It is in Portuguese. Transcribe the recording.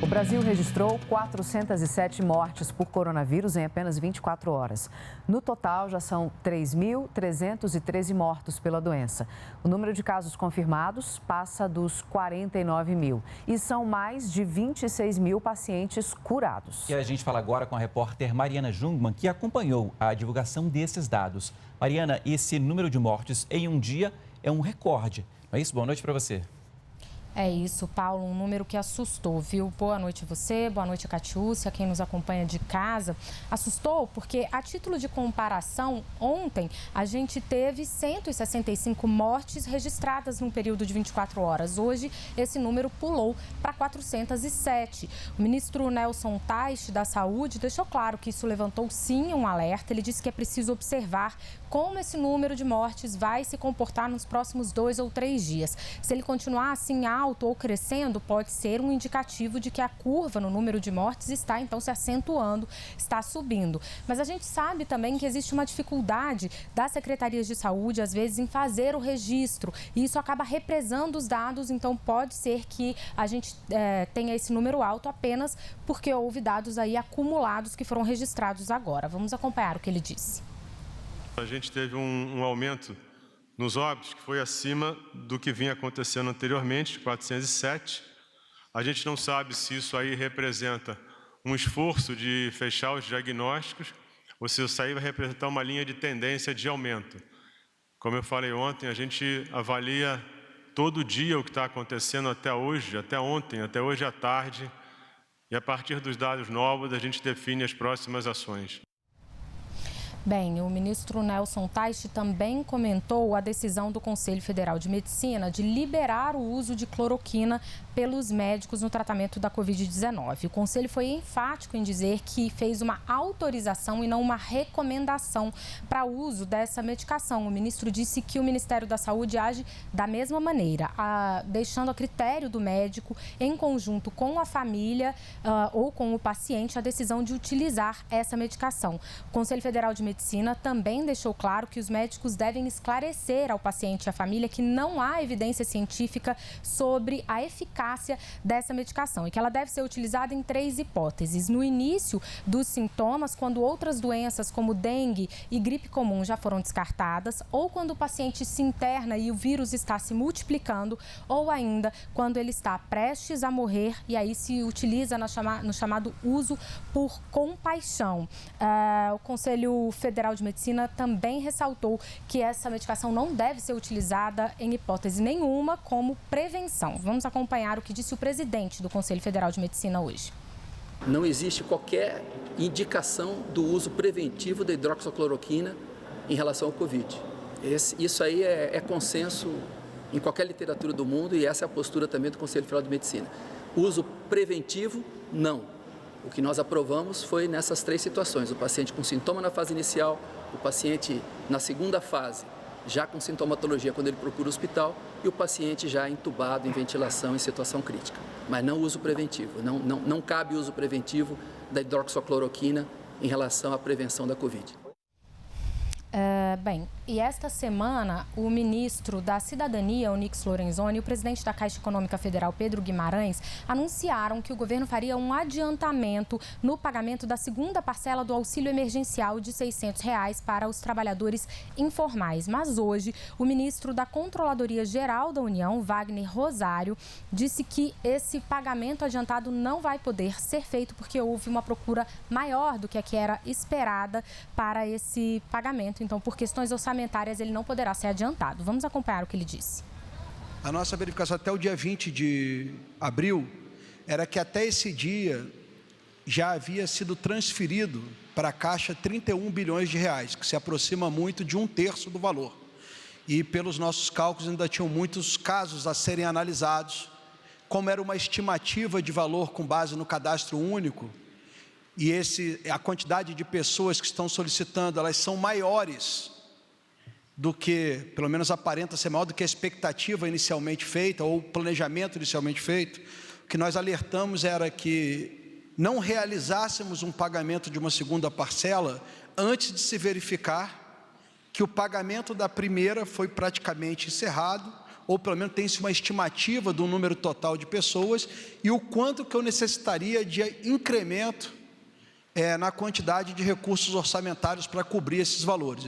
O Brasil registrou 407 mortes por coronavírus em apenas 24 horas. No total, já são 3.313 mortos pela doença. O número de casos confirmados passa dos 49 mil e são mais de 26 mil pacientes curados. E a gente fala agora com a repórter Mariana Jungmann, que acompanhou a divulgação desses dados. Mariana, esse número de mortes em um dia é um recorde. Não é isso? Boa noite para você. É isso, Paulo, um número que assustou, viu? Boa noite a você, boa noite a Catiúcia, quem nos acompanha de casa. Assustou porque, a título de comparação, ontem a gente teve 165 mortes registradas num período de 24 horas. Hoje, esse número pulou para 407. O ministro Nelson Teich, da Saúde, deixou claro que isso levantou sim um alerta. Ele disse que é preciso observar como esse número de mortes vai se comportar nos próximos 2 ou 3 dias. Se ele continuar assim alto ou crescendo, pode ser um indicativo de que a curva no número de mortes está então se acentuando, está subindo. Mas a gente sabe também que existe uma dificuldade das secretarias de saúde, às vezes, em fazer o registro. E isso acaba represando os dados, então pode ser que a gente tenha esse número alto apenas porque houve dados aí acumulados que foram registrados agora. Vamos acompanhar o que ele disse. A gente teve um aumento nos óbitos que foi acima do que vinha acontecendo anteriormente, 407. A gente não sabe se isso aí representa um esforço de fechar os diagnósticos ou se isso aí vai representar uma linha de tendência de aumento. Como eu falei ontem, a gente avalia todo dia o que está acontecendo até hoje, até ontem, até hoje à tarde, e a partir dos dados novos a gente define as próximas ações. Bem, o ministro Nelson Teich também comentou a decisão do Conselho Federal de Medicina de liberar o uso de cloroquina pelos médicos no tratamento da Covid-19. O Conselho foi enfático em dizer que fez uma autorização e não uma recomendação para o uso dessa medicação. O ministro disse que o Ministério da Saúde age da mesma maneira, deixando a critério do médico, em conjunto com a família ou com o paciente, a decisão de utilizar essa medicação. O Conselho Federal de Medicina também deixou claro que os médicos devem esclarecer ao paciente e à família que não há evidência científica sobre a eficácia dessa medicação e que ela deve ser utilizada em 3 hipóteses. No início dos sintomas, quando outras doenças como dengue e gripe comum já foram descartadas, ou quando o paciente se interna e o vírus está se multiplicando, ou ainda quando ele está prestes a morrer e aí se utiliza no chamado uso por compaixão. O Conselho Federal de Medicina também ressaltou que essa medicação não deve ser utilizada em hipótese nenhuma como prevenção. Vamos acompanhar o que disse o presidente do Conselho Federal de Medicina hoje. Não existe qualquer indicação do uso preventivo da hidroxicloroquina em relação ao Covid. Isso aí é consenso em qualquer literatura do mundo e essa é a postura também do Conselho Federal de Medicina. Uso preventivo, não. O que nós aprovamos foi nessas 3 situações, o paciente com sintoma na fase inicial, o paciente na segunda fase, já com sintomatologia quando ele procura o hospital, e o paciente já entubado em ventilação em situação crítica. Mas não uso preventivo, não cabe uso preventivo da hidroxicloroquina em relação à prevenção da Covid. Bem, e esta semana o ministro da Cidadania, Onyx Lorenzoni, e o presidente da Caixa Econômica Federal, Pedro Guimarães, anunciaram que o governo faria um adiantamento no pagamento da segunda parcela do auxílio emergencial de R$ 600 para os trabalhadores informais. Mas hoje, o ministro da Controladoria Geral da União, Wagner Rosário, disse que esse pagamento adiantado não vai poder ser feito porque houve uma procura maior do que a que era esperada para esse pagamento. Então, por questões orçamentárias, ele não poderá ser adiantado. Vamos acompanhar o que ele disse. A nossa verificação até o dia 20 de abril era que até esse dia já havia sido transferido para a Caixa 31 bilhões de reais, que se aproxima muito de 1/3 do valor. E pelos nossos cálculos ainda tinham muitos casos a serem analisados. Como era uma estimativa de valor com base no cadastro único, e a quantidade de pessoas que estão solicitando, elas são maiores do que, pelo menos aparenta ser maior do que a expectativa inicialmente feita, ou o planejamento inicialmente feito, o que nós alertamos era que não realizássemos um pagamento de uma segunda parcela antes de se verificar que o pagamento da primeira foi praticamente encerrado, ou pelo menos tem-se uma estimativa do número total de pessoas e o quanto que eu necessitaria de incremento na quantidade de recursos orçamentários para cobrir esses valores.